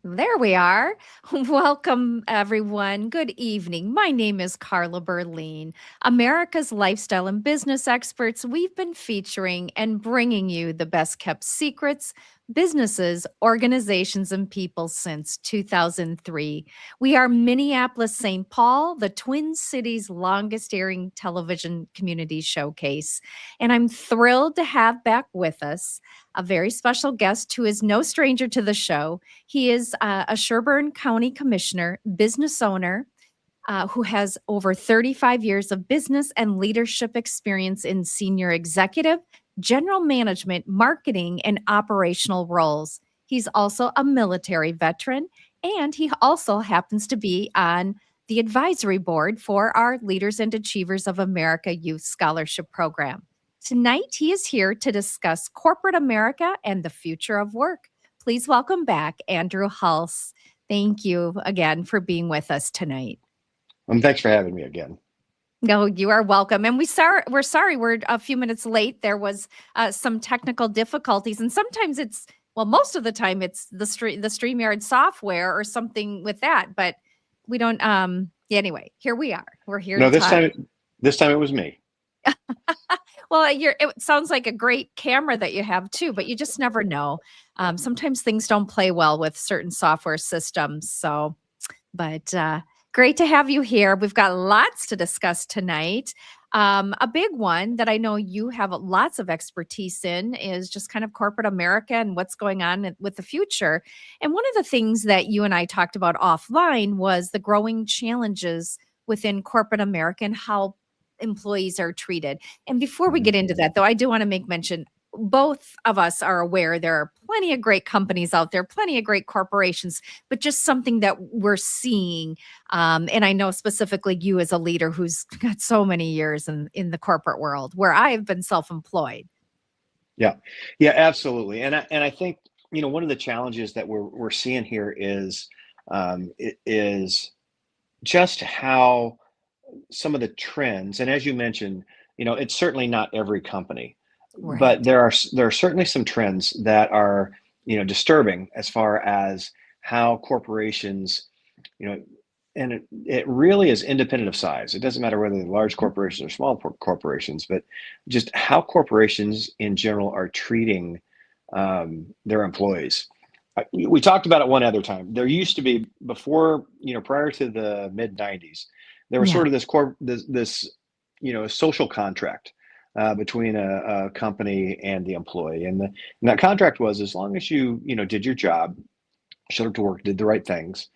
There we are. Welcome, everyone. Good evening. My name is Carla Berline, America's lifestyle and business experts. We've been featuring and bringing you the best kept secrets, businesses, organizations, and people since 2003. We are Minneapolis St. Paul, the Twin Cities' longest airing television community showcase. And I'm thrilled to have back with us a very special guest who is no stranger to the show. He is a Sherburne County Commissioner, business owner, who has over 35 years of business and leadership experience in senior executive, general management, marketing, and operational roles. He's also a military veteran, and he also happens to be on the advisory board for our Leaders and Achievers of America Youth Scholarship Program. Tonight, he is here to discuss corporate America and the future of work. Please welcome back Andrew Hulse. Thank you again for being with us tonight. Thanks for having me again. No, you are welcome. And we're sorry we're a few minutes late. There was some technical difficulties, and sometimes most of the time it's the StreamYard software or something with that. But we don't. Anyway, here we are. We're here. No, this time it was me. Well, it sounds like a great camera that you have too, but you just never know. Sometimes things don't play well with certain software systems. But great to have you here. We've got lots to discuss tonight. A big one that I know you have lots of expertise in is just kind of corporate America and what's going on with the future. And one of the things that you and I talked about offline was the growing challenges within corporate America and how employees are treated. And before we get into that, though, I do want to make mention, both of us are aware there are plenty of great companies out there, plenty of great corporations, but just something that we're seeing. And I know specifically you as a leader who's got so many years in the corporate world where I've been self-employed. Yeah, absolutely. And I think, one of the challenges that we're seeing here is just how some of the trends, and as you mentioned, it's certainly not every company, Right. but there are certainly some trends that are, disturbing as far as how corporations, and it really is independent of size. It doesn't matter whether they're large corporations or small corporations, but just how corporations in general are treating their employees. We talked about it one other time. There used to be before, prior to the mid 90s, there was sort of this social contract between a company and the employee, and that contract was, as long as you did your job, showed up to work, did the right things,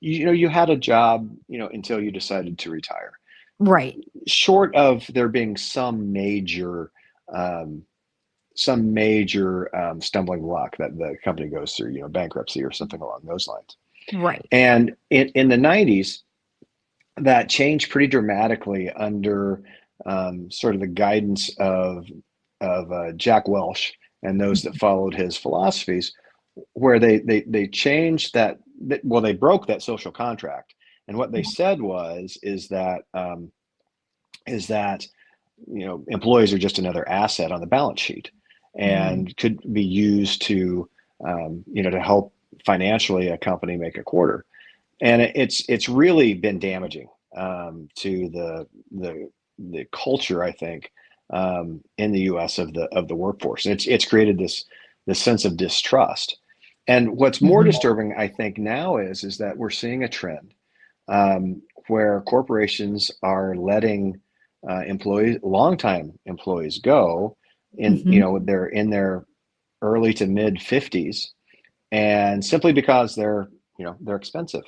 you had a job until you decided to retire. Right. Short of there being some major stumbling block that the company goes through, bankruptcy or something along those lines. Right. And in the 90s, that changed pretty dramatically under sort of the guidance of Jack Welch and those that followed his philosophies, where they changed that. Well, they broke that social contract, and what they said is that employees are just another asset on the balance sheet, and could be used to to help financially a company make a quarter. And it's really been damaging to the culture, I think, in the U.S. of the workforce. And it's created this sense of distrust. And what's more disturbing, I think, now is that we're seeing a trend where corporations are letting longtime employees go they're in their early to mid 50s, and simply because they're expensive,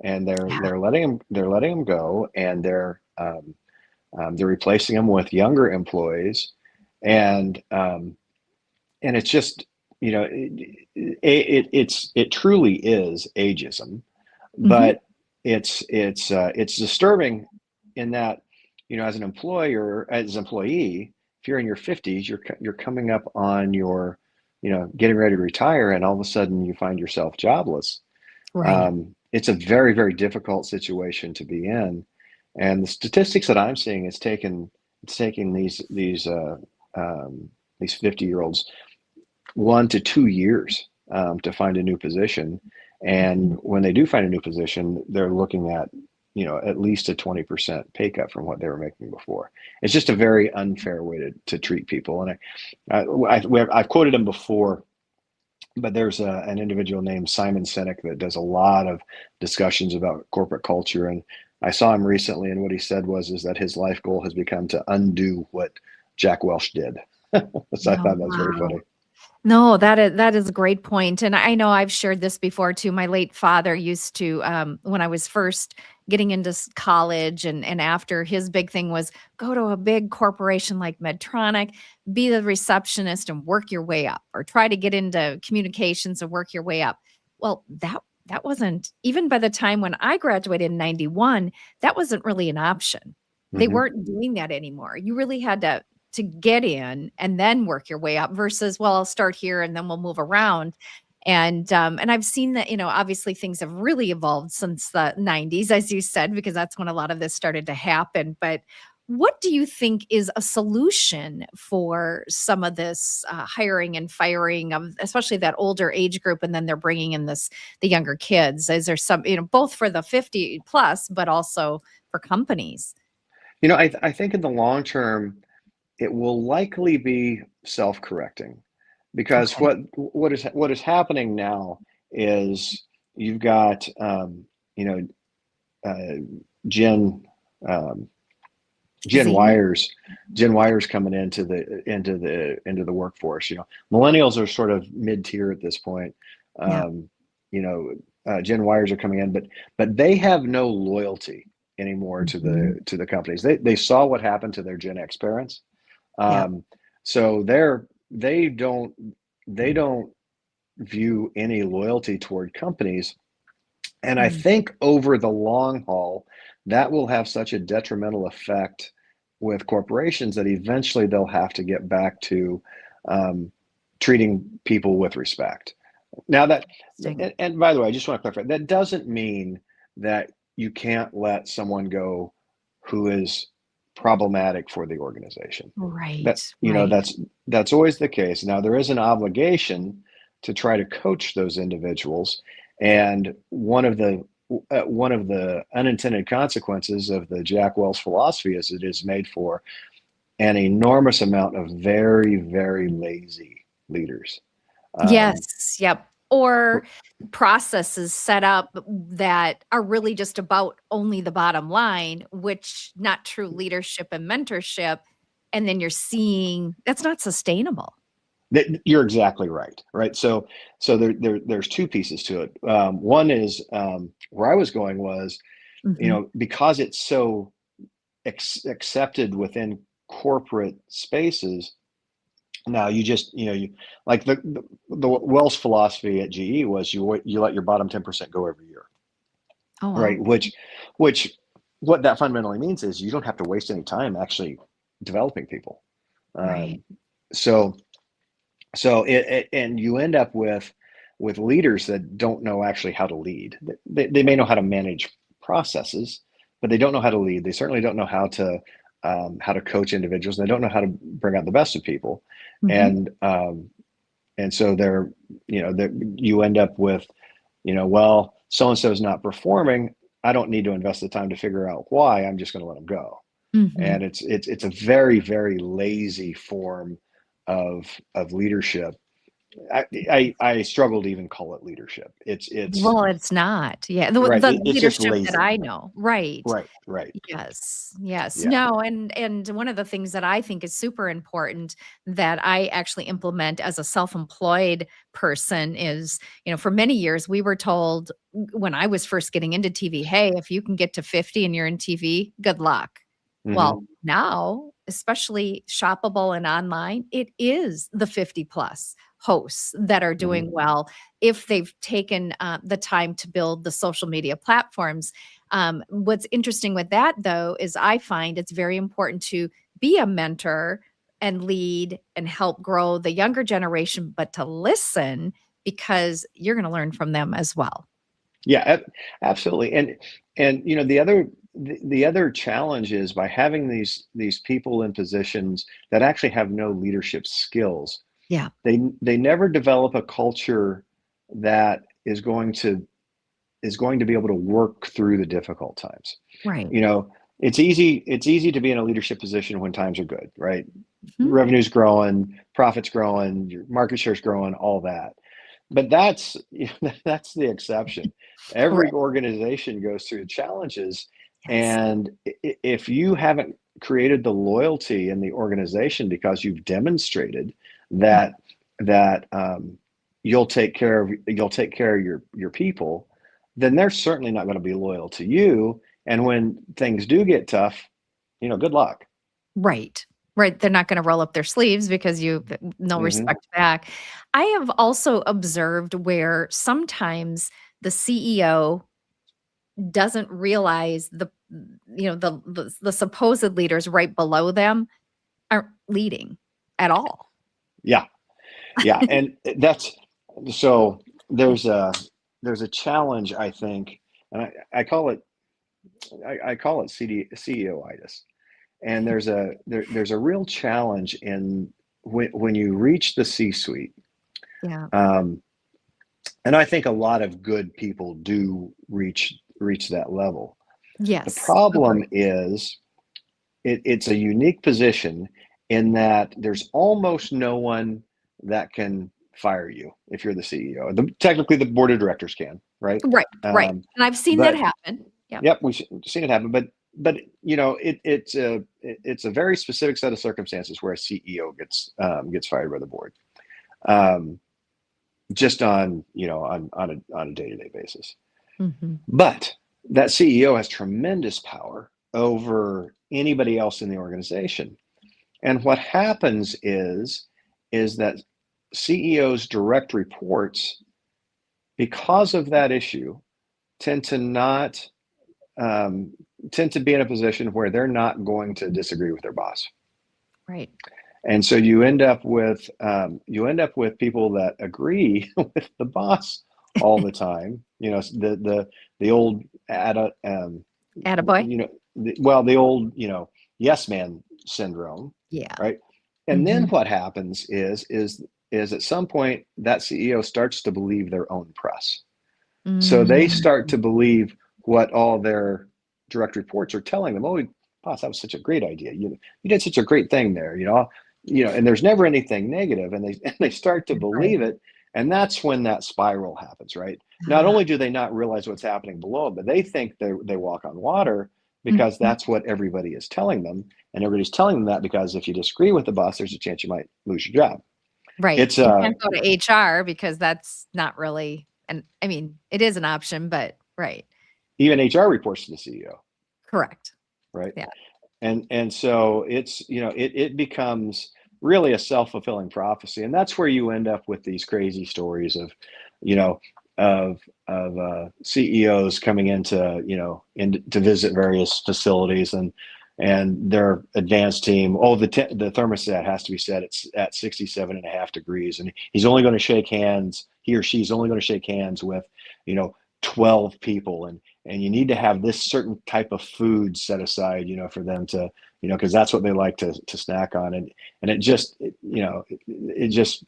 and they're letting them go, and they're replacing them with younger employees, and it's just it truly is ageism, but it's disturbing in that as an employer, as an employee, if you're in your 50s, you're coming up on your getting ready to retire, and all of a sudden you find yourself jobless. Right. It's a very, very difficult situation to be in, and the statistics that I'm seeing is taking these 50-year-olds 1 to 2 years to find a new position. And Mhm. when they do find a new position, they're looking at, at least a 20% pay cut from what they were making before. It's just a very unfair way to treat people. And I've quoted him before, but there's an individual named Simon Sinek that does a lot of discussions about corporate culture. And I saw him recently, and what he said is that his life goal has become to undo what Jack Welch did. So I Oh, thought that was very wow. funny. No, that is a great point, and I know I've shared this before too. My late father used to, when I was first getting into college, and after, his big thing was go to a big corporation like Medtronic, be the receptionist and work your way up, or try to get into communications and work your way up. Well, that wasn't, even by the time when I graduated in 91, that wasn't really an option. They Hmm. weren't doing that anymore. You really had to get in and then work your way up versus, well, I'll start here and then we'll move around. And I've seen that, obviously things have really evolved since the 90s, as you said, because that's when a lot of this started to happen. But what do you think is a solution for some of this hiring and firing of, especially that older age group, and then they're bringing in the younger kids? Is there some, both for the 50 plus, but also for companies? I think in the long term, it will likely be self-correcting, because Okay. what is happening now is you've got you know uh, Gen um, Gen Z. Yers Gen Yers coming into the workforce. Millennials are sort of mid-tier at this point. Yeah. Um, Gen Yers are coming in, but they have no loyalty anymore to Mhm. the companies. They saw what happened to their Gen X parents. Yeah. So they don't view any loyalty toward companies. And I Mm. think over the long haul, that will have such a detrimental effect with corporations that eventually they'll have to get back to um, treating people with respect. Now Interesting. and by the way, I just want to clarify, that doesn't mean that you can't let someone go who is problematic for the organization. Right, That, right. that's always the case. Now, there is an obligation to try to coach those individuals, and one of the unintended consequences of the Jack Welch philosophy is it is made for an enormous amount of very, very lazy leaders. Um, Yes, yep. Or processes set up that are really just about only the bottom line, which not true leadership and mentorship, and then you're seeing that's not sustainable. you're exactly right, right? So there's two pieces to it. One is where I was going was, Mhm. because it's so accepted within corporate spaces. Now you just, like the Wells philosophy at GE was you let your bottom 10% go every year, Oh, right? wow. Which what that fundamentally means is you don't have to waste any time actually developing people. Right. Um, so and you end up with leaders that don't know actually how to lead. They may know how to manage processes, but they don't know how to lead. They certainly don't know how to coach individuals. They don't know how to bring out the best of people, Mhm. and so you end up with, well, so and so is not performing. I don't need to invest the time to figure out why. I'm just going to let them go. Mhm. And it's a very, very lazy form of leadership. I struggle to even call it leadership. It's Well, it's not. Yeah, the right. the It's just leadership that lazy. I know. Right. Right. Right. Yes, yes. Yeah. No, and one of the things that I think is super important that I actually implement as a self-employed person is, for many years we were told when I was first getting into TV, "Hey, if you can get to 50 and you're in TV, good luck." Hmm. Well, now, especially shoppable and online, it is the 50 plus hosts that are Hmm. doing well if they've taken the time to build the social media platforms. What's interesting with that, though, is I find it's very important to be a mentor and lead and help grow the younger generation, but to listen because you're going to learn from them as well. Yeah. Absolutely. And the other challenge is by having these people in positions that actually have no leadership skills. Yeah. They never develop a culture that is going to be able to work through the difficult times. Right. You know, it's easy to be in a leadership position when times are good, right? Mhm. Revenue's growing, profits growing, your market share's growing, all that. But that's that's the exception. Every Correct. organization goes through challenges, Yes. and if you haven't created the loyalty in the organization because you've demonstrated that that you'll take care of your people, then they're certainly not going to be loyal to you. And when things do get tough, good luck. Right. Right. They're not going to roll up their sleeves because you no Hmm. respect back. I have also observed where sometimes the CEO doesn't realize the supposed leaders right below them aren't leading at all. Yeah, yeah, and that's so. There's a challenge, I think, and I call it CEO-itis. And there's a real challenge in when you reach the C-suite. Yeah. Um, and I think a lot of good people do reach that level. The Yes. problem Agree. is it's a unique position in that there's almost no one that can fire you if you're the CEO. Technically, the board of directors can, right? Right. Right. Um, And I've seen that but happen. Yep. Yep, we've seen it happen, but it's a very specific set of circumstances where a CEO gets fired by the board, um, just on a day-to-day basis. Mhm. But that CEO has tremendous power over anybody else in the organization. And what happens is that CEOs' direct reports, because of that issue, tend to not um, tend to be in a position where they're not going to disagree with their boss, Right. and so you end up with people that agree with the boss all the time. The old Attaboy. the old yes man syndrome, Yeah. right? And then Mhm. what happens is at some point that CEO starts to believe their own press. So they Mm. start to believe what all their direct reports are telling them. Oh, boss, that was such a great idea. You did such a great thing there. And there's never anything negative, and they and they start to Right. believe it, and that's when that spiral happens. Right? Not Ah. only do they not realize what's happening below, but they think they walk on water because Mhm. that's what everybody is telling them, and everybody's telling them that because if you disagree with the boss, there's a chance you might lose your job. Right. It's You can't go to HR because that's not really and I mean, it is an option, but right. even HR reports to the CEO, Correct. right? Yeah. And so it becomes really a self-fulfilling prophecy, and that's where you end up with these crazy stories of you know of CEOs coming to visit various facilities, and their advanced team, the thermostat has to be set at 67.5 degrees, and he or she's only going to shake hands with you know 12 people, and you need to have this certain type of food set aside, for them to, because that's what they like to snack on, and it just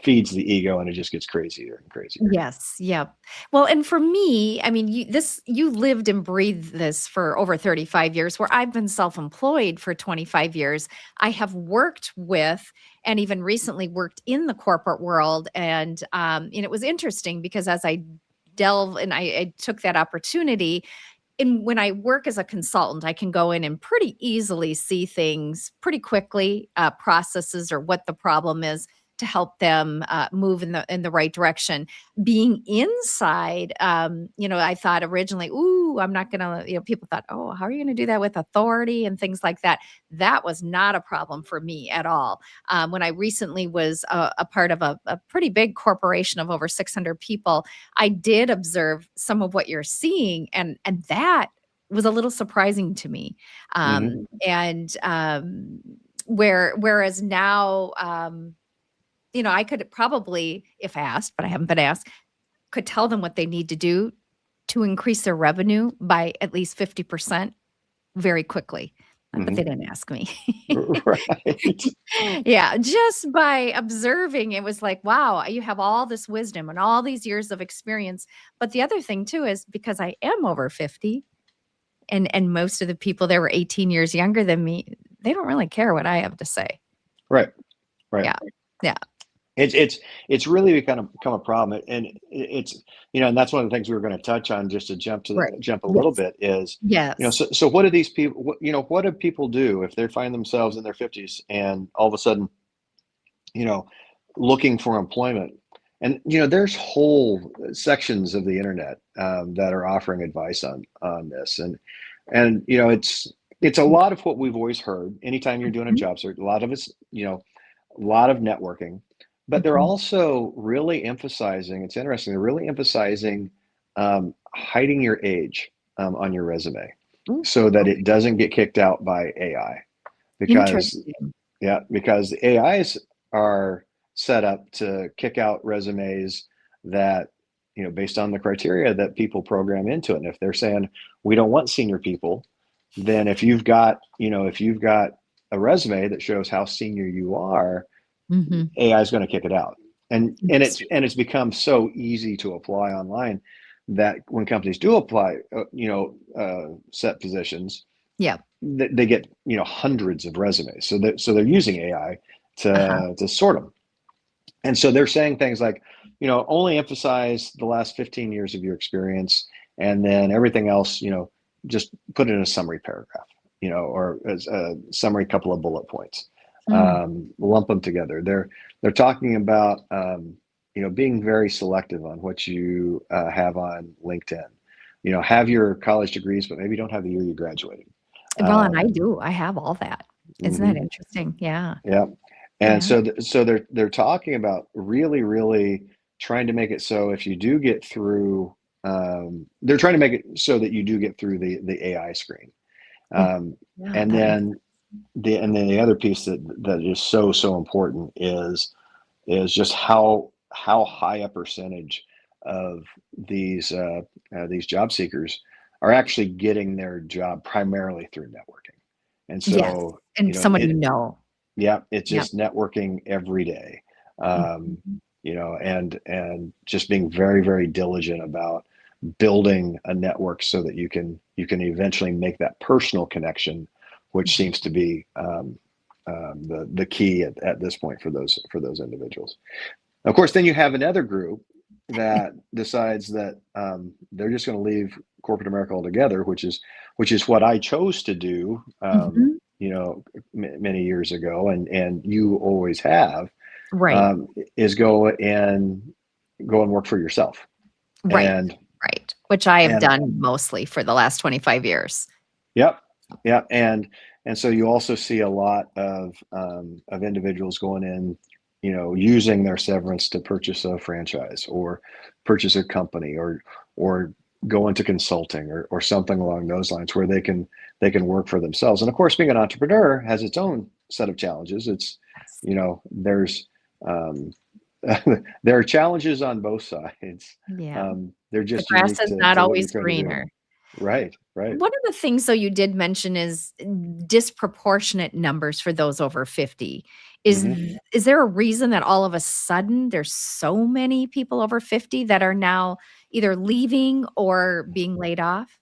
feeds the ego, and it just gets crazier and crazier. Yes, yep. Well, and for me, I mean, you lived and breathed this for over 35 years, where I've been self-employed for 25 years. I have worked with and even recently worked in the corporate world, and it was interesting because as I delve and I took that opportunity, and when I work as a consultant, I can go in and pretty easily see things pretty quickly, processes or what the problem is to help them move in the right direction. Being inside, I thought originally, "Ooh, I'm not gonna." People thought, "Oh, how are you going to do that with authority and things like that?" That was not a problem for me at all. When I recently was a part of a pretty big corporation of over 600 people, I did observe some of what you're seeing, and that was a little surprising to me. Hmm. And whereas now, I could probably, if asked, but I haven't been asked, could tell them what they need to do to increase their revenue by at least 50% very quickly. but they Hmm. didn't ask me. Right. Yeah, just by observing, it was like, wow, you have all this wisdom and all these years of experience. But the other thing too is because I am over 50 and most of the people there were 18 years younger than me, they don't really care what I have to say. Right. Right. Yeah. Yeah. It's really become a problem, and it's and that's one of the things we were going to touch on, just to Right. jump a little Yes. bit, is Yes. so what do these people, what do people do if they find themselves in their 50s and all of a sudden, you know looking for employment? And there's whole sections of the internet that are offering advice on this, and it's a lot of what we've always heard. Anytime you're doing a Mhm. job search, a lot of it's a lot of networking, but they're Mhm. also really emphasizing, it's interesting, they're really emphasizing hiding your age on your resume Ooh, so that it okay. doesn't get kicked out by AI. Because, Interesting. yeah, because the AIs are set up to kick out resumes that, based on the criteria that people program into it. And if they're saying, we don't want senior people, then if you've got a resume that shows how senior you are, Mhm. AI is going to kick it out. Interesting. And it's become so easy to apply online that when companies do apply, set positions, Yeah. they get hundreds of resumes. So they're using AI Uh-huh. to sort them. And so they're saying things like, only emphasize the last 15 years of your experience, and then everything else, just put it in a summary paragraph, or as a summary couple of bullet points. Mm. Lump them together. They're talking about being very selective on what you have on LinkedIn. Have your college degrees, but maybe don't have the year you graduated. Well, and I Um, do. I have all that. Isn't that mhm, interesting? Yeah. yeah. And Yeah. so they're talking about really, really trying to make it so if you do get through, they're trying to make it so that you do get through the AI screen. Oh, Um, yeah, and that makes then the other piece that is so important is just how high a percentage of these job seekers are actually getting their job primarily through networking. And yes, so, and someone it, you know. yeah, it's Yep. just networking every day. Um, Mhm. and just being very, very diligent about building a network so that you can eventually make that personal connection, which Mhm. seems to be the key at this point for those individuals. Of course, then you have another group that decides that they're just going to leave corporate America altogether, which is what I chose to do, Mhm. many years ago, and you always have, Right. um, is go and work for yourself, Right. and Right. Which I have and done mostly for the last 25 years. yep, yep, and so you also see a lot of individuals going in, using their severance to purchase a franchise or purchase a company, or go into consulting, or something along those lines, where they can work for themselves. And of course, being an entrepreneur has its own set of challenges. Yes. There's um, there are challenges on both sides. Yeah. They're The just grass unique is to not what you're always trying to do. greener. Right, right. One of the things, though, you did mention is disproportionate numbers for those over 50. Hmm. Is there a reason that all of a sudden there's so many people over 50 that are now either leaving or being laid off?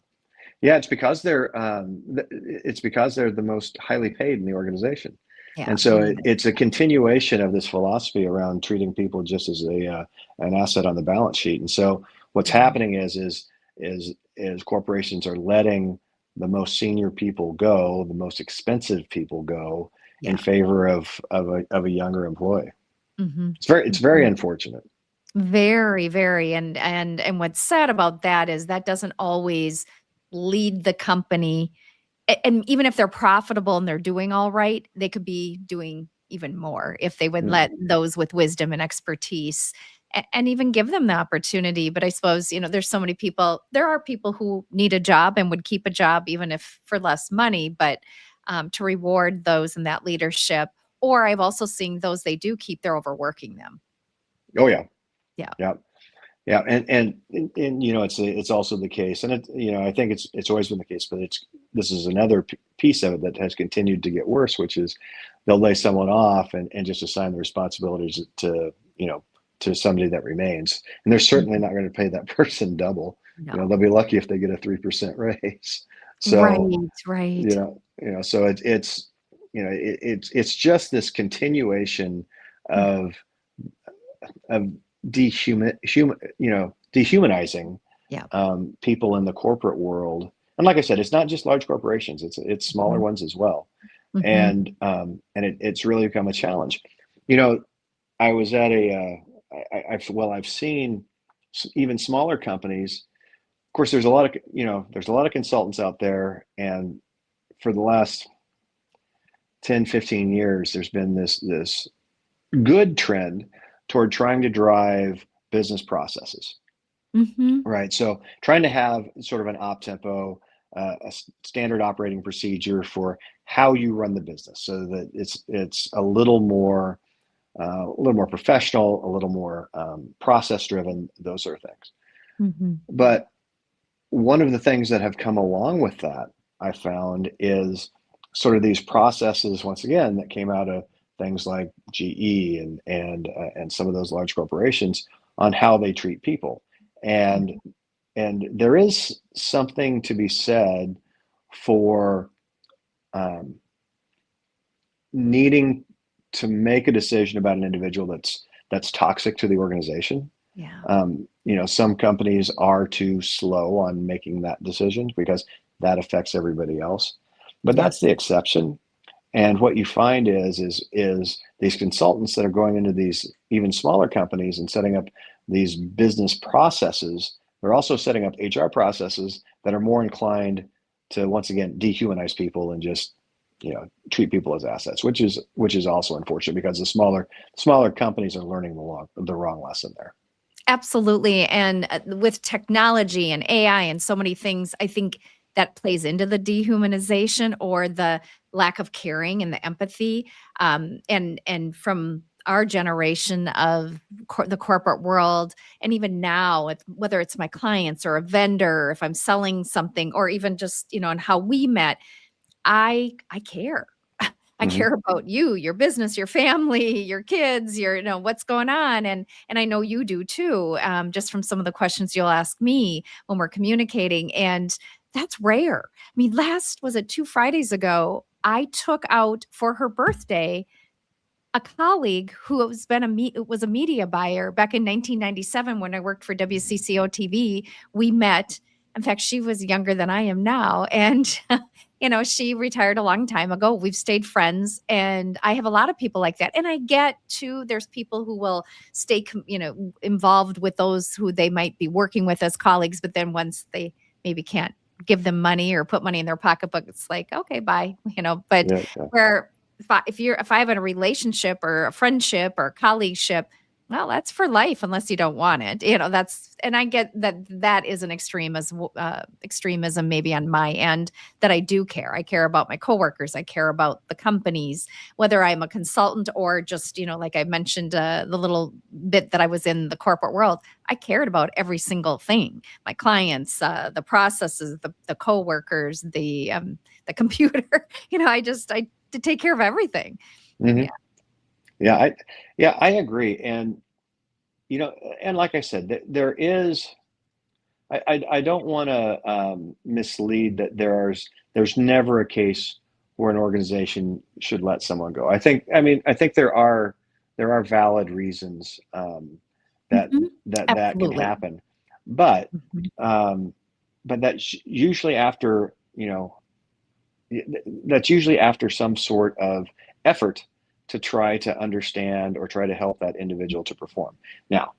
Yeah, it's because they're the most highly paid in the organization, Yeah. and so it's a continuation of this philosophy around treating people just as an asset on the balance sheet. And so what's Mhm. happening is corporations are letting the most senior people go, the most expensive people go, in Yeah. favor of a younger employee. Mhm. It's very Mhm. unfortunate. Very, very, and what's sad about that is that doesn't always lead the company and even if they're profitable and they're doing all right, they could be doing even more if they would Mm. let those with wisdom and expertise and even give them the opportunity. But I suppose, there's so many people, there are people who need a job and would keep a job even if for less money, but to reward those in that leadership. Or I've also seen those they do keep, they're overworking them. Oh yeah, Yeah. yeah. Yeah, and it's also the case, and I think it's always been the case, but this is another piece of it that has continued to get worse, which is they'll lay someone off and just assign the responsibilities to somebody that remains, and they're certainly Mhm. not going to pay that person double. They'll No. be lucky if they get a 3% raise. So Right, right. it's just this continuation Mm. of of dehumanizing Yeah. people in the corporate world. And like I said, it's not just large corporations; it's smaller Mhm. ones as well. Mhm. And it's really become a challenge. You know, I was at I've seen even smaller companies. Of course, there's a lot of consultants out there, and for the last 10, 15 years, there's been this good trend toward trying to drive business processes. Mhm. Right. So trying to have sort of an op tempo, standard operating procedure for how you run the business, so that it's a little more professional, a little more process driven, those sort of things. Mhm. But one of the things that have come along with that, I found, is sort of these processes once again that came out of things like GE and some of those large corporations on how they treat people. And and there is something to be said for um, needing to make a decision about an individual that's toxic to the organization. Yeah. Some companies are too slow on making that decision because that affects everybody else. But that's Yes. the exception. And what you find is these consultants that are going into these even smaller companies and setting up these business processes. They're also setting up HR processes that are more inclined to once again dehumanize people and just treat people as assets, which is also unfortunate because the smaller companies are learning the wrong lesson there. Absolutely, and, with technology and AI and so many things, I think that plays into the dehumanization or the lack of caring and the empathy, and from our generation of the corporate world, and even now, whether it's my clients or a vendor, if I'm selling something, or even just, and how we met, I care. I Hmm. care about you, your business, your family, your kids, what's going on, and I know you do too, just from some of the questions you'll ask me when we're communicating, and that's rare. I mean, last was it 2 Fridays ago, I took out for her birthday a colleague who has been was a media buyer back in 1997 when I worked for WCCO TV. We met. In fact, she was younger than I am now, and she retired a long time ago. We've stayed friends, and I have a lot of people like that. And I get too, there's people who will stay, involved with those who they might be working with as colleagues, but then once they maybe can't give them money or put money in their pocketbook, it's like, okay, bye, But Yeah, yeah. where if I have a relationship or a friendship or a colleagueship, well, that's for life unless you don't want it. And I get that is an extremism maybe on my end, that I do care. I care about my coworkers. I care about the companies, whether I'm a consultant or just, like I mentioned, the little bit that I was in the corporate world. I cared about every single thing, my clients, the processes, the coworkers, the computer. I to take care of everything. Hmm. Yeah. Yeah, I agree. And like I said, there is. I don't want to mislead that there's never a case where an organization should let someone go. I think there are valid reasons that Mhm. that can Absolutely. happen, but Mhm. um, that's usually after that's usually after some sort of effort to try to understand or try to help that individual to perform. Now,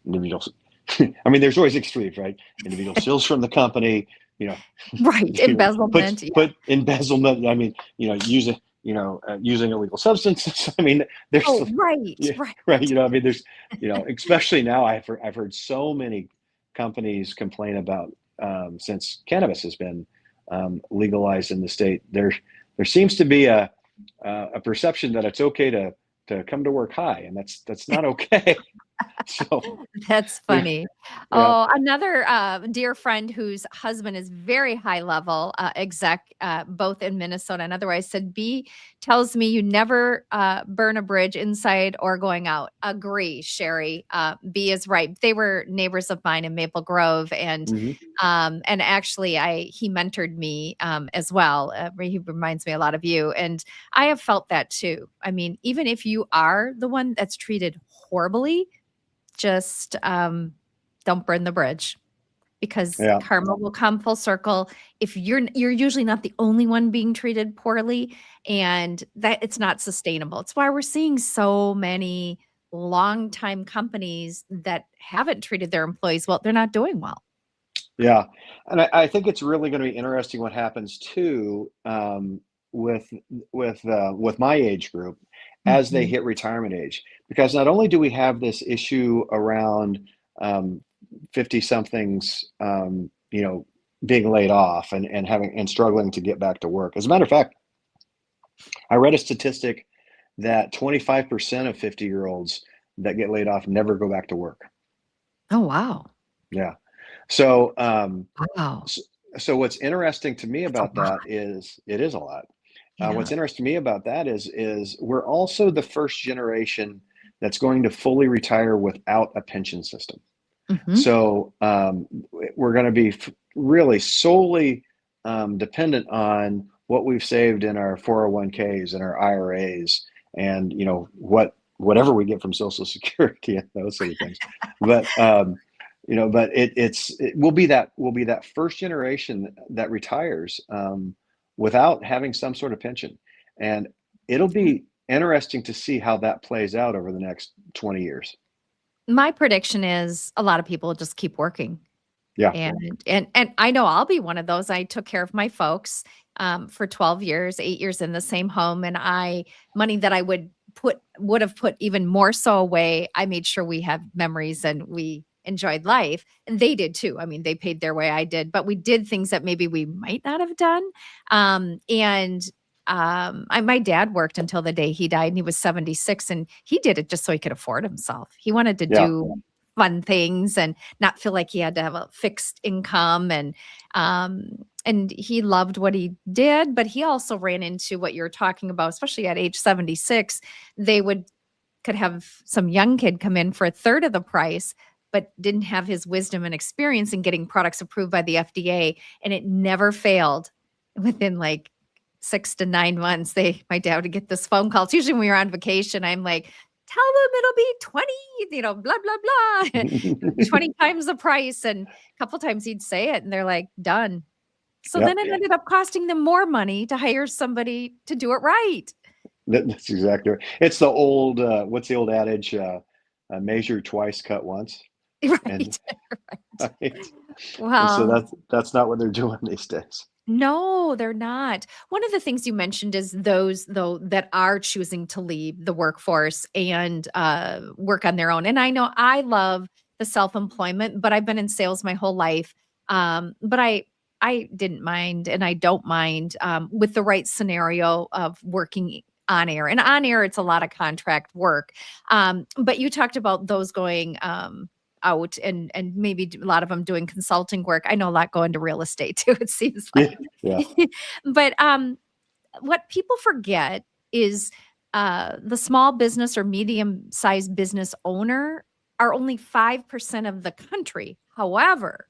individuals, I mean, there's always extremes, right? Individual steals from the company, you know, Right, put embezzlement, yeah. put embezzlement. I mean, using illegal substances. I mean, there's, Oh, right, yeah, right. right. I mean, there's, especially now, I've heard so many companies complain about since cannabis has been legalized in the state. There seems to be a perception that it's okay to come to work high, and that's not okay. So That's yeah, funny. yeah. Oh, another dear friend whose husband is very high level exec, both in Minnesota and otherwise, said B tells me you never burn a bridge inside or going out. Agree, Sherry. B is right. They were neighbors of mine in Maple Grove, Hmm. and actually, I he mentored me as well. He reminds me a lot of you, and I have felt that too. I mean, even if you are the one that's treated horribly, just don't burn the bridge because Yeah. karma will come full circle. If you're usually not the only one being treated poorly, and that it's not sustainable. It's why we're seeing so many longtime companies that haven't treated their employees well. They're not doing well. Yeah, and I think it's really going to be interesting what happens too, with with my age group as they Mhm. hit retirement age, because not only do we have this issue around 50 somethings, being laid off and having and struggling to get back to work. As a matter of fact, I read a statistic that 25% of 50-year-olds that get laid off never go back to work. Oh, wow. Yeah. So, Wow. S so what's interesting to me That's a about lot. that is it is a lot. Yeah. What's interesting to me about that is we're also the first generation that's going to fully retire without a pension system. Mhm. So, we're gonna be really solely, dependent on what we've saved in our 401(k)s and our IRAs and, whatever we get from Social Security and those sort of things. But, but we'll be that first generation that retires, without having some sort of pension, and it'll be interesting to see how that plays out over the next 20 years. My prediction is a lot of people just keep working. Yeah. And I know I'll be one of those. I took care of my folks, for 12 years, 8 years in the same home, and I money that I would have put even more so away, I made sure we have memories and we enjoyed life, and they did too. I mean, they paid their way, I did, but we did things that maybe we might not have done. And my dad worked until the day he died, and he was 76, and he did it just so he could afford himself. He wanted to Yeah. do fun things and not feel like he had to have a fixed income, um and he loved what he did, but he also ran into what you're talking about, especially at age 76. They could have some young kid come in for a third of the price, but didn't have his wisdom and experience in getting products approved by the FDA, and it never failed. Within like 6 to 9 months, they my dad would get this phone call. It's usually when we were on vacation. I'm like, tell them it'll be 20, blah, blah, blah, 20 times the price. And a couple times he'd say it, and they're like, done. So Yep. then it ended up costing them more money to hire somebody to do it right. That's exactly right. It's the old, what's the old adage? Measure twice, cut once. And Right. right? And so Well, that's not what they're doing these days. no, they're not. One of the things you mentioned is those, though, that are choosing to leave the workforce and work on their own. And I know I love the self-employment, but I've been in sales my whole life. But I didn't mind, and I don't mind, with the right scenario of working on air. And on air, it's a lot of contract work. But you talked about those going out, and maybe a lot of them doing consulting work. I know a lot go into real estate too, it seems Yeah. like. Yeah. But what people forget is the small business or medium-sized business owner are only 5% of the country. However,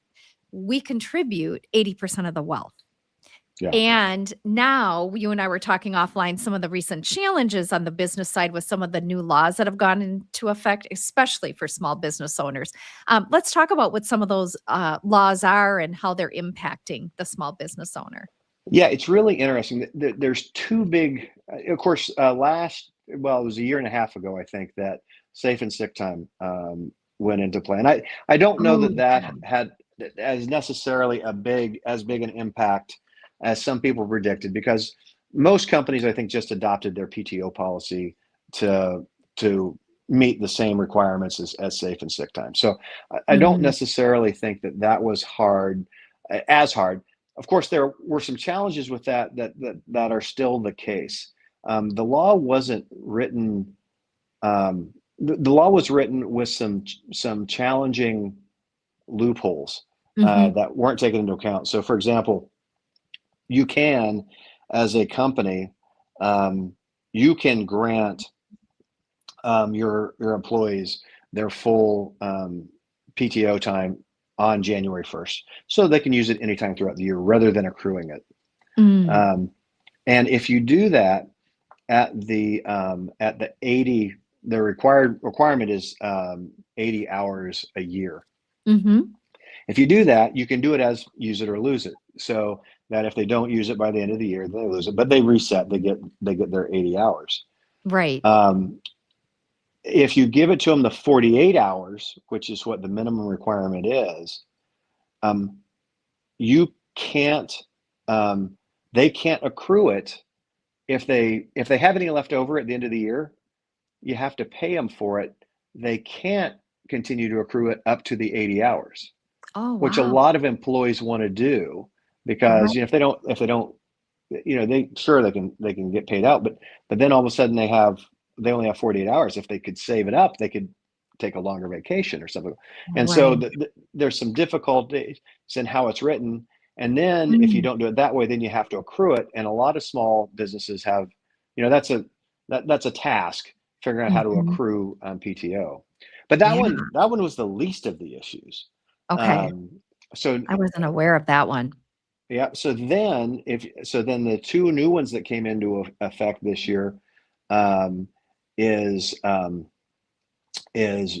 we contribute 80% of the wealth. Yeah. And now you and I were talking offline some of the recent challenges on the business side with some of the new laws that have gone into effect, especially for small business owners. Let's talk about what some of those laws are and how they're impacting the small business owner. Yeah, it's really interesting. There's two big, of course, well, it was a year and a half ago, I think, that safe and sick time, went into play. And I don't know Oh, that yeah. that had as necessarily as big an impact as some people predicted, because most companies, I think, just adopted their PTO policy to to meet the same requirements as safe and sick time. So I don't Mhm. necessarily think that was as hard. Of course, there were some challenges with that are still the case. The law wasn't written, the law was written with some challenging loopholes Mm-hmm. that weren't taken into account. So, for example, you can, as a company, you can grant your employees their full PTO time on January 1st, so they can use it anytime throughout the year rather than accruing it. Mm. Um, and if you do that at the 80, the requirement is 80 hours a year. Mm-hmm. If you do that, you can do it as use it or lose it. So that if they don't use it by the end of the year, they lose it, but they reset. They get their 80 hours. Right. Um, if you give it to them the 48 hours, which is what the minimum requirement is, um, you can't. They can't accrue it if they have any left over at the end of the year. You have to pay them for it. They can't continue to accrue it up to the 80 hours, Oh, which a wow. lot of employees want to do because Right. if they don't they sure they can get paid out, but then all of a sudden they only have 48 hours. If they could save it up, they could take a longer vacation or something. And so Right. there's some difficulties in how it's written. And then if you Mm. don't do it that way, then you have to accrue it. And a lot of small businesses have, that's a task, figuring out how to Mm-hmm. accrue PTO. But that Yeah. one was the least of the issues. Okay. Um, so I wasn't aware of that one. yeah. So then the two new ones that came into effect this year um, is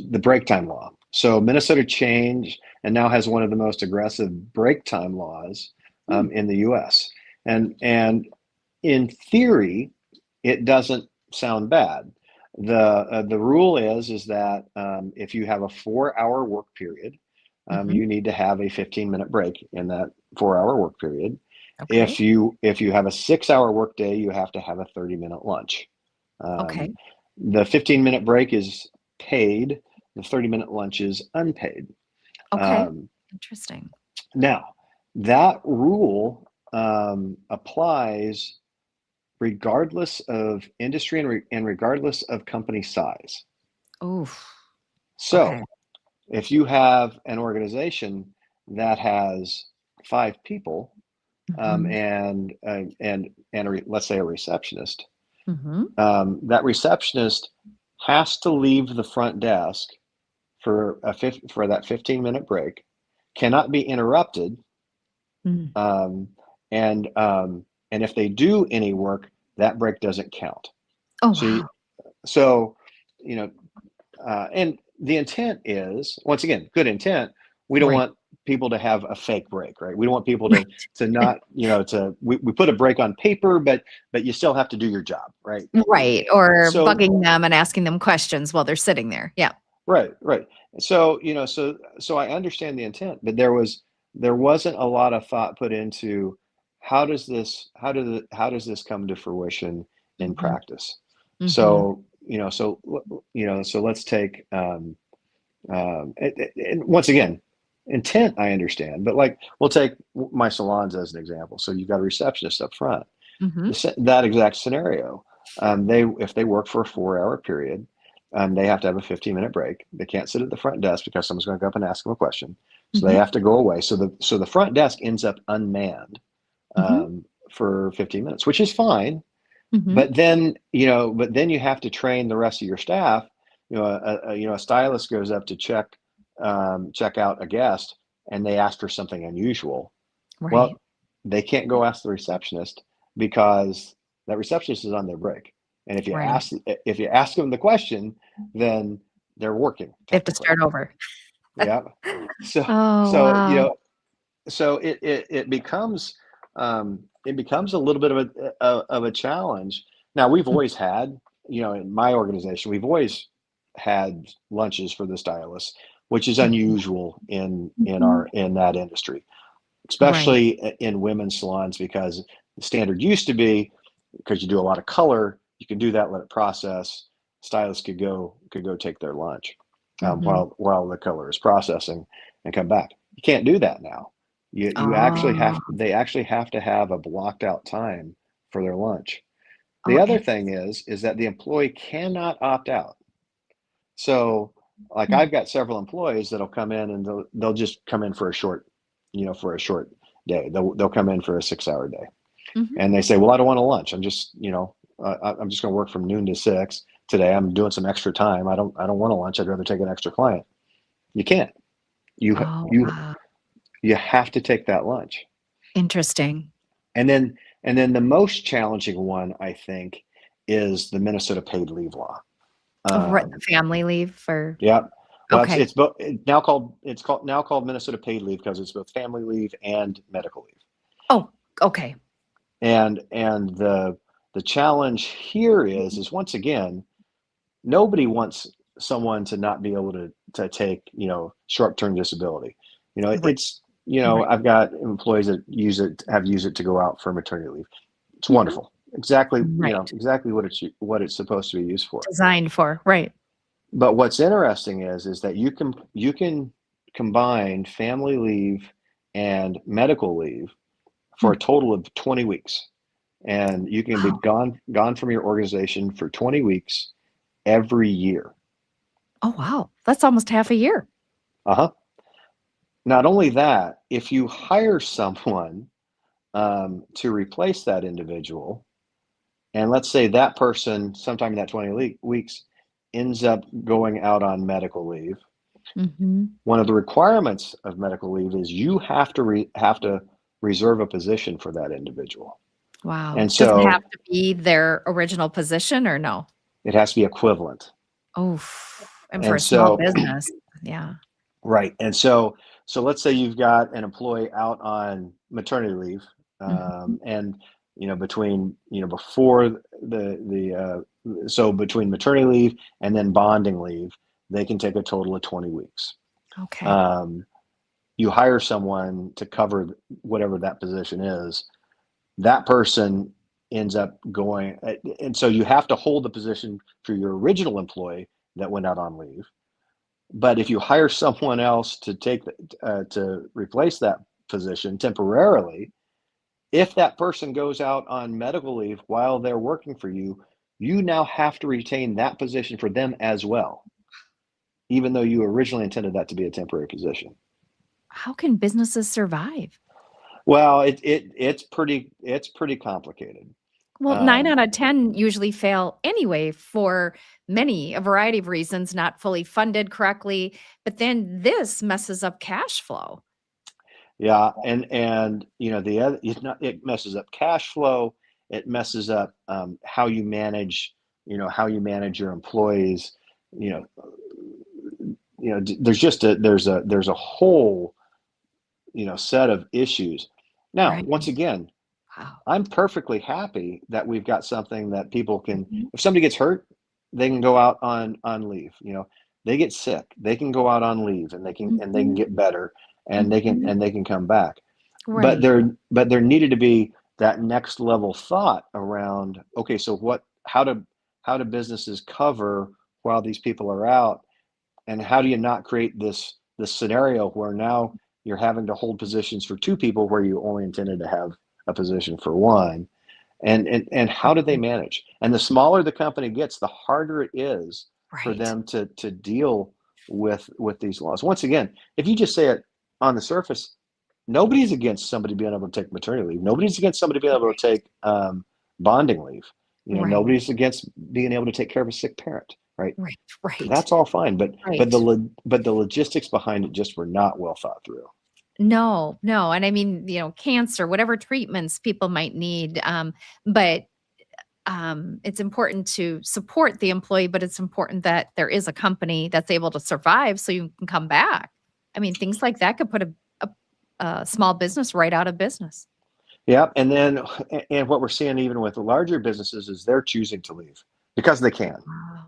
the break time law. So Minnesota changed and now has one of the most aggressive break time laws Hmm. in the U.S. And in theory, it doesn't sound bad. The rule is that if you have a 4-hour work period, Mm-hmm. you need to have a 15-minute break in that 4-hour work period. Okay. If you have a 6-hour work day, you have to have a 30-minute lunch. Um, Okay. the 15-minute break is paid. The 30-minute lunch is unpaid. Okay. Um, Interesting. Now, that rule applies regardless of industry and regardless of company size. Oof. So, Okay. if you have an organization that has 5 people, Mm-hmm. let's say a receptionist, Mm-hmm. that receptionist has to leave the front desk for that 15-minute break, cannot be interrupted, Mm. um, and if they do any work, that break doesn't count. Oh, So you, wow. so you know, and the intent is, once again, good intent. We don't Right. want people to have a fake break, right? We don't want people to Right. to not, we put a break on paper, but you still have to do your job, right? Right. Or So bugging them and asking them questions while they're sitting there. Yeah. right. So I understand the intent, but there wasn't a lot of thought put into how does this come to fruition in Mm-hmm. practice. Mm-hmm. So let's take and once again, intent I understand, but like we'll take my salons as an example. So you've got a receptionist up front. Mm-hmm. That exact scenario. If they work for a 4-hour period, they have to have a 15-minute break. They can't sit at the front desk because someone's going to go up and ask them a question. So they Mm-hmm. have to go away. So the front desk ends up unmanned Mm-hmm. for 15 minutes, which is fine. Mm-hmm. But then you have to train the rest of your staff. A stylist goes up to check out a guest, and they ask for something unusual. Right. Well, they can't go ask the receptionist because that receptionist is on their break. And if you Right. ask them the question, then they're working They have to technically. start over. Yeah. So Oh, so wow. it becomes a little bit of a challenge. Now we've always had, in my organization, we've always had lunches for the stylists, which is unusual Mhm. in that industry, Right. especially in women's salons, because the standard used to be, because you do a lot of color, you can do that, let it process. Stylists could go take their lunch Mhm. while the color is processing and come back. You can't do that now. You actually Oh, have they actually have to have a blocked out time for their lunch. The oh, other and thing is that the employee cannot opt out. So, like, Mm. I've got several employees that'll come in and they'll just come in for a short, for a short day. They'll come in for a 6-hour day, Mhm. and they say, "Well, I don't want a lunch. I'm just, I'm just going to work from noon to 6 today. I'm doing some extra time. I don't want a lunch. I'd rather take an extra client." You can't. You Oh, you wow. you have to take that lunch. Interesting. And then the most challenging one, I think, is the Minnesota paid leave law. Right, Um, family leave for yeah. Well, okay. it's called now called Minnesota paid leave because it's both family leave and medical leave. Oh, okay. And the challenge here is once again, nobody wants someone to not be able to take, short-term disability. Right, It's, right. I've got employees that have used it to go out for maternity leave. It's Mhm. wonderful. Exactly, Right. exactly what it's supposed to be used for. Designed for, right. But what's interesting is that you can combine family leave and medical leave for Hmm. a total of 20 weeks. And you can be Wow. gone from your organization for 20 weeks every year. Oh, wow. That's almost half a year. Uh-huh. Not only that, if you hire someone to replace that individual, and let's say that person, sometime in that 20 weeks, ends up going out on medical leave, Mhm. one of the requirements of medical leave is you have to reserve a position for that individual. Wow. And Does it have so to be their original position or no? it has to be equivalent. Oof, and for And a small so business, yeah. right. And so let's say you've got an employee out on maternity leave, Mhm. and between before so between maternity leave and then bonding leave, they can take a total of 20 weeks. Okay. Um, you hire someone to cover whatever that position is. That person ends up going, and so you have to hold the position for your original employee that went out on leave. But if you hire someone else to replace that position temporarily, if that person goes out on medical leave while they're working for you, you now have to retain that position for them as well, even though you originally intended that to be a temporary position. How can businesses survive? Well, it's pretty complicated. Well, 9 Um, out of 10 usually fail anyway for a variety of reasons, not fully funded correctly, but then this messes up cash flow. yeah, and the other, it messes up cash flow. It messes up how you manage your employees. You know, there's a whole set of issues. Now, Right. once again, Wow. I'm perfectly happy that we've got something that people can. Mhm. If somebody gets hurt, they can go out on leave. They get sick, they can go out on leave, and they can Mhm. get better, and they can Mhm. and they can come back. But Right. there needed to be that next level thought around, okay, so how do businesses cover while these people are out, and how do you not create this scenario where now you're having to hold positions for two people where you only intended to have a position for one, and how do they Mhm. manage? And the smaller the company gets, the harder it is for Right. them to deal with these laws. Once again, if you just say it on the surface, nobody's against somebody being able to take maternity leave. Nobody's against somebody being able to take bonding leave. Right. Nobody's against being able to take care of a sick parent, right? Right. Right. That's all fine, Right. but the logistics behind it just were not well thought through. No, no, and I mean, cancer, whatever treatments people might need, but it's important to support the employee, but it's important that there is a company that's able to survive so you can come back. I mean, things like that could put a small business right out of business. Yeah, and what we're seeing even with the larger businesses is they're choosing to leave because they can.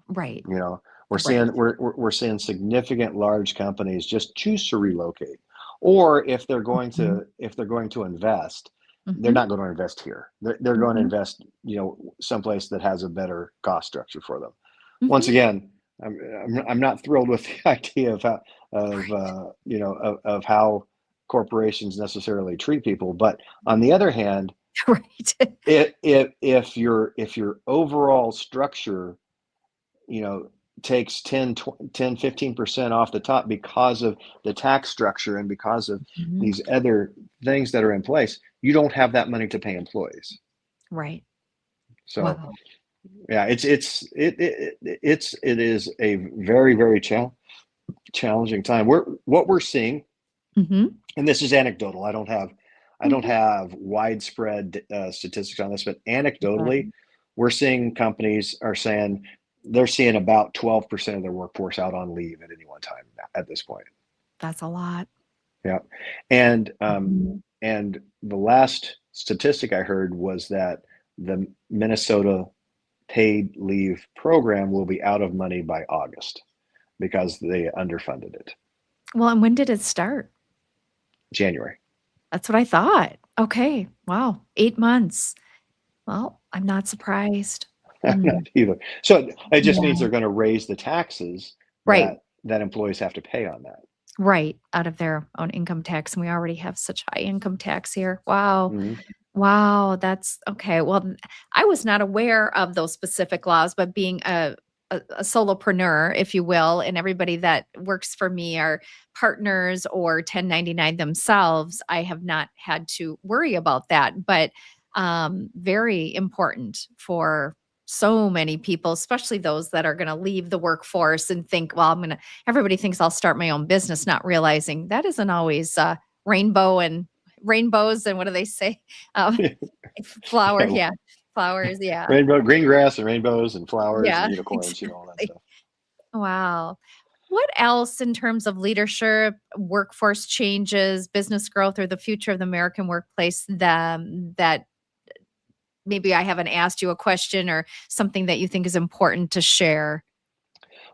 Right, You know, we're right. seeing we're seeing significant large companies just choose to relocate, or Mhm, if they're going to invest, they're mhm, not going to invest here. They're going to mhm, invest, someplace that has a better cost structure for them. Once mhm. again, I'm not thrilled with the idea of how Right, of how corporations necessarily treat people, but on the other hand, right. if your overall structure, you know takes 15% off the top because of the tax structure and because of Mhm. these other things that are in place, you don't have that money to pay employees. Right. So Wow. yeah, it is a very, very challenging time. What we're seeing, Mhm. and this is anecdotal. I don't Mhm. have widespread statistics on this, but anecdotally, Right. we're seeing companies are saying they're seeing about 12% of their workforce out on leave at any one time at this point. That's a lot. Yeah, and Mhm. and the last statistic I heard was that the Minnesota paid leave program will be out of money by August because they underfunded it. Well, and when did it start? January. That's what I thought. Okay. Wow. 8 months. Well, I'm not surprised. Mm. Not either. So it just means Yeah. they're going to raise the taxes Right. that employees have to pay on that. Right. Out of their own income tax, and we already have such high income tax here. Wow. Mhm. Wow, that's okay. Well, I was not aware of those specific laws, but being a solopreneur, if you will, and everybody that works for me are partners or 1099 themselves, I have not had to worry about that. But very important for so many people, especially those that are going to leave the workforce and think, well, everybody thinks I'll start my own business, not realizing that isn't always rainbow and rainbows. And what do they say? Uh, flower, Yeah, yeah. Flowers, yeah. rainbow, green grass, and rainbows, and flowers, and Yeah, unicorns. All that exactly. stuff. Wow. What else in terms of leadership, workforce changes, business growth, or the future of the American workplace that maybe I haven't asked you a question or something that you think is important to share?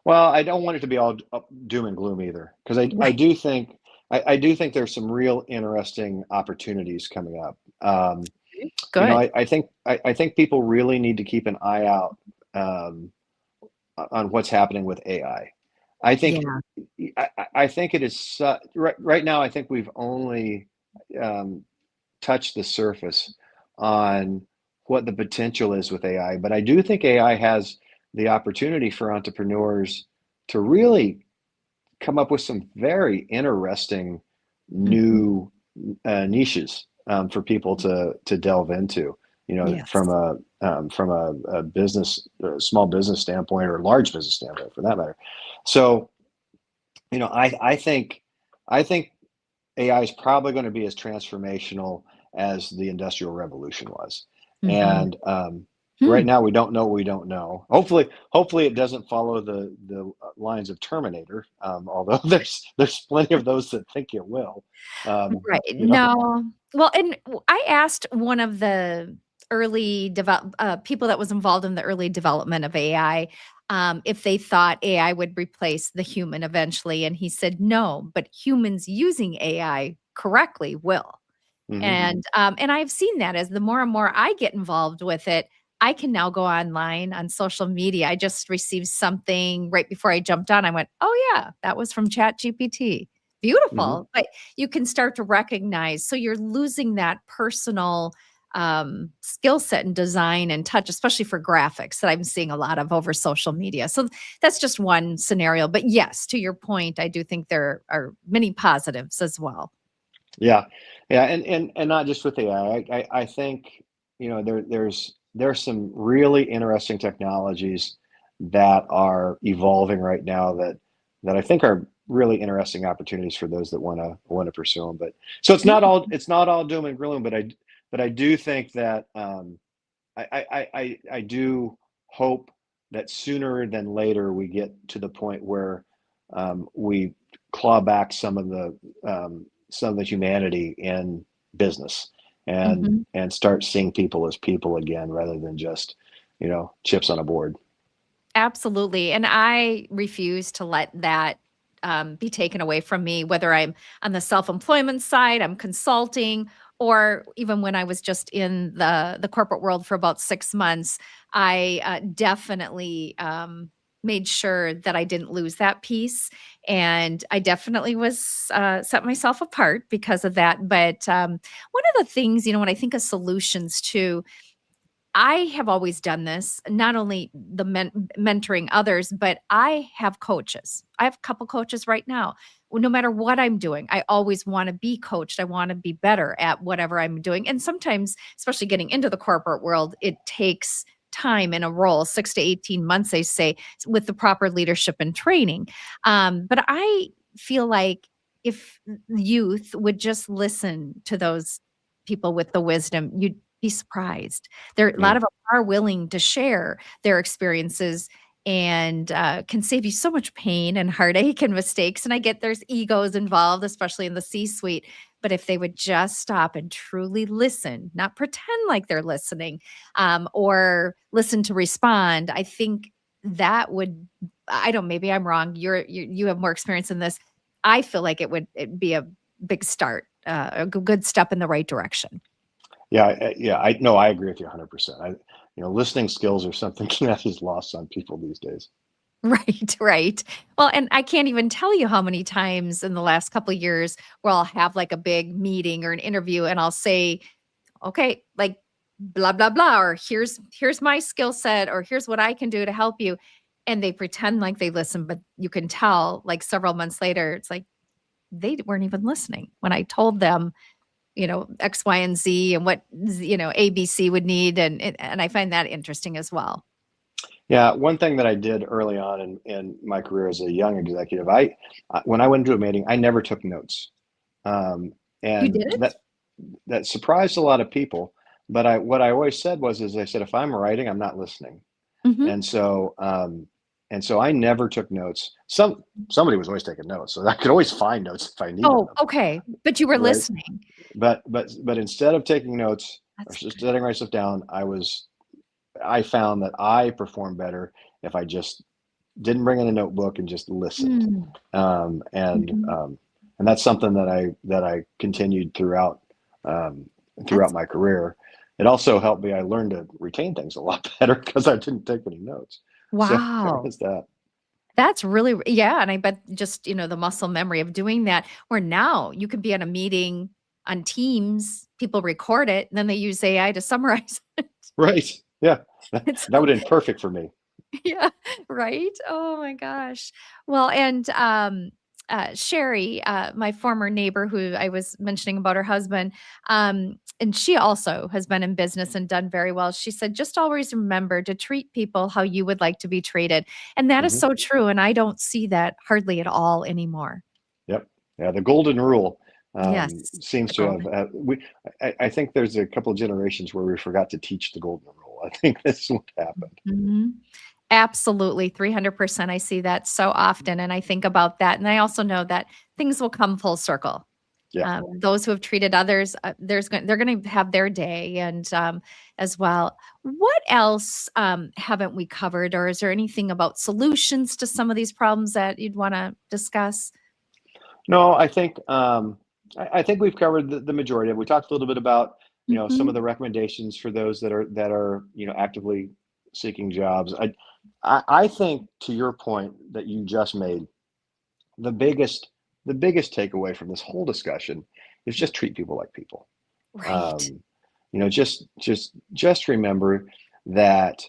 Well, I don't want it to be all doom and gloom either, because I Right. do think I do think there's some real interesting opportunities coming up. Good. I think people really need to keep an eye out um, on what's happening with AI. I think Yeah. I think it is right now. I think we've only um, touched the surface on what the potential is with AI, but I do think AI has the opportunity for entrepreneurs to really come up with some very interesting Mhm. new niches for people to delve into. You know, Yes. from a business, a small business standpoint, or a large business standpoint, for that matter. So, I think AI is probably going to be as transformational as the Industrial Revolution was. Mhm. And right Hmm. now, we don't know what we don't know. Hopefully, it doesn't follow the lines of Terminator. Although there's plenty of those that think it will. Right. You know, No. Well, and I asked one of the early people that was involved in the early development of AI, if they thought AI would replace the human eventually, and he said no, but humans using AI correctly will. hmm And I've seen that as the more and more I get involved with it, I can now go online on social media. I just received something right before I jumped on. I went, "Oh yeah, that was from ChatGPT." hmm Beautiful. But you can start to recognize. So you're losing that personal skill set and design and touch, especially for graphics that I'm seeing a lot of over social media. So that's just one scenario. But yes, to your point, I do think there are many positives as well. Yeah, yeah, and not just with AI. I think there's some really interesting technologies that are evolving right now that I think are really interesting opportunities for those that want to pursue them. But so it's not all doom and gloom. But I do think that I do hope that sooner than later we get to the point where we claw back some of the humanity in business Mhm. and start seeing people as people again rather than just chips on a board. Absolutely, and I refuse to let that, be taken away from me, whether I'm on the self-employment side, I'm consulting, or even when I was just in the corporate world for about 6 months, I, definitely, made sure that I didn't lose that piece, and I definitely was, set myself apart because of that, but, one of the things, when I think of solutions too, I have always done this, not only the mentoring others, but I have coaches. I have a couple coaches right now. Well, no matter what I'm doing, I always want to be coached. I want to be better at whatever I'm doing. And sometimes, especially getting into the corporate world, it takes time in a role, 6 to 18 months, they say, with the proper leadership and training. But I feel like if youth would just listen to those people with the wisdom, you'd be surprised. There, a lot Mm. of them are willing to share their experiences and can save you so much pain and heartache and mistakes. And I get there's egos involved, especially in the C-suite. But if they would just stop and truly listen, not pretend like they're listening, or listen to respond, I think that would. I don't. Maybe I'm wrong. You have more experience in this. I feel like it'd be a big start, good step in the right direction. Yeah, yeah, I no, I agree with you 100%. Listening skills are something that is lost on people these days. Right, right. Well, and I can't even tell you how many times in the last couple of years where I'll have like a big meeting or an interview and I'll say, okay, like blah blah blah, or here's my skill set, or here's what I can do to help you. And they pretend like they listen, but you can tell like several months later, it's like they weren't even listening when I told them, X, Y, and Z and what ABC would need. And I find that interesting as well. Yeah, one thing that I did early on in my career as a young executive, when I went into a meeting, I never took notes, um, You and did it? that surprised a lot of people. But what I always said is I said, if I'm writing, I'm not listening. Mhm. And so, I never took notes. Somebody was always taking notes, so I could always find notes if I needed Oh, them, okay. But you were right? listening. But instead of taking notes or That's just good. setting myself down, I found that I performed better if I just didn't bring in a notebook and just listened. Mm. Um, and Mhm. um, and that's something that I continued um, throughout That's my career. It also helped me. I learned to retain things a lot better because I didn't take any notes. So there wow. was that. That's really yeah, and I bet just, the muscle memory of doing that, where now you could be at a meeting on Teams, people record it, and then they use AI to summarize it. Right. Yeah. It's That would have been perfect for me. yeah, right? Oh my gosh. Well, and Sherry, my former neighbor who I was mentioning about her husband, and she also has been in business and done very well. She said, just always remember to treat people how you would like to be treated. And that is Hmm. so true. And I don't see that hardly at all anymore. Yep. Yeah. The golden rule Yes. seems The to have. golden. I think there's a couple of generations where we forgot to teach the golden rule. I think this is what happened. Mhm. Absolutely, 300%. I see that so often, and I think about that, and I also know that things will come full circle. Yeah. Those who have treated others, they're gonna have their day and, as well. What else, haven't we covered, or is there anything about solutions to some of these problems that you'd wanna discuss? No, I think we've covered the majority of it. We talked a little bit about, some of Mhm. the recommendations for those that are actively seeking jobs. I think, to your point that you just made, the biggest the biggest takeaway from this whole discussion is just treat people like people. Right. Um, just remember that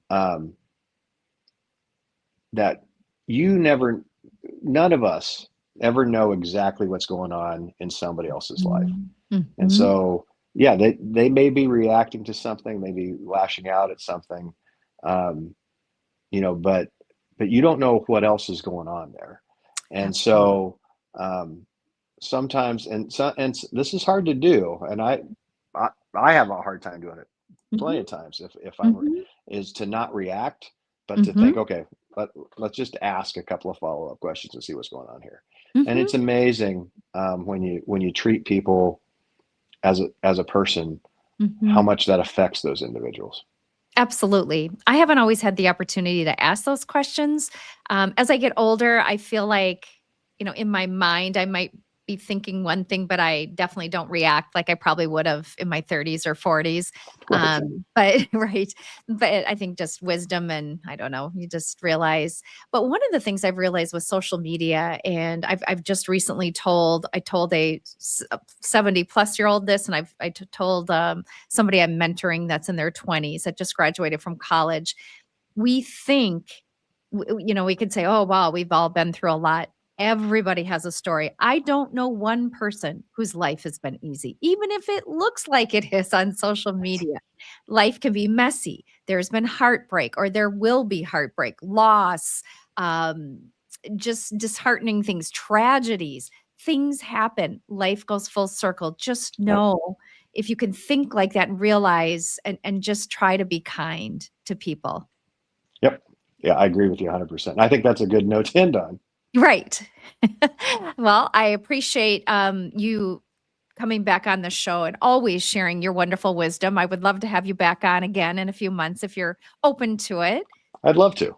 um, that you never none of us ever know exactly what's going on in somebody else's life. Mhm. And Mhm. so, yeah, they may be reacting to something, maybe lashing out at something, um, but you don't know what else is going on there. And Absolutely. so, sometimes, this is hard to do, and I I have a hard time doing it plenty Mhm. of times if I'm Mhm. is to not react, but to think, Mhm. okay, let's just ask a couple of follow-up questions and see what's going on here. And Mhm. it's amazing, when you treat people as a person, how Mhm. much that affects those individuals. Absolutely. I haven't always had the opportunity to ask those questions. As I get older, I feel like, in my mind, I might be thinking one thing, but I definitely don't react like I probably would have in my 30s or 40s. Right. But right. But I think just wisdom and I don't know, you just realize. But one of the things I've realized with social media, and I've just recently I told a 70 plus year old this, and told somebody I'm mentoring that's in their 20s that just graduated from college. We think, we could say, oh, wow, we've all been through a lot. Everybody has a story. I don't know one person whose life has been easy, even if it looks like it is on social media. Life can be messy. There's been heartbreak, or there will be heartbreak, loss, um, just disheartening things, tragedies. Things happen. Life goes full circle. Just Yep. know, if you can think like that and realize, and just try to be kind to people. Yep. Yeah, I agree with you 100%. I think that's a good note to end on. Right. Well, I appreciate you coming back on the show and always sharing your wonderful wisdom. I would love to have you back on again in a few months if you're open to it. I'd love to.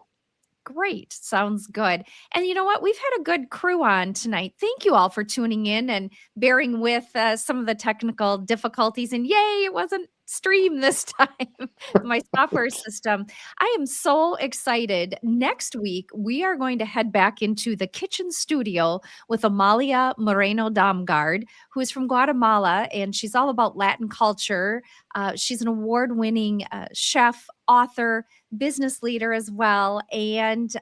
Great. Sounds good. And you know what? We've had a good crew on tonight. Thank you all for tuning in and bearing with some of the technical difficulties. And yay, it wasn't stream this time, my software system. I am so excited. Next week, we are going to head back into the kitchen studio with Amalia Moreno Damgard, who is from Guatemala, and she's all about Latin culture. She's an award winning chef, author, business leader as well, and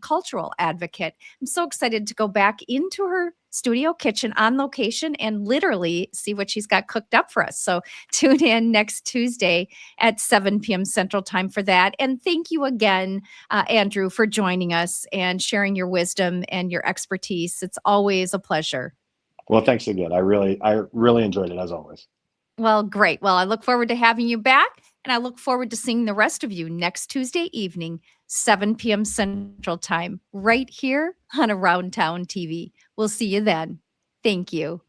cultural advocate. I'm so excited to go back into her studio kitchen on location and literally see what she's got cooked up for us. So tune in next Tuesday at 7 p.m. Central Time for that. And thank you again, Andrew, for joining us and sharing your wisdom and your expertise. It's always a pleasure. Well, thanks again. I really enjoyed it as always. Well, great. Well, I look forward to having you back, and I look forward to seeing the rest of you next Tuesday evening, 7 p.m. Central Time, right here on Around Town TV. We'll see you then. Thank you.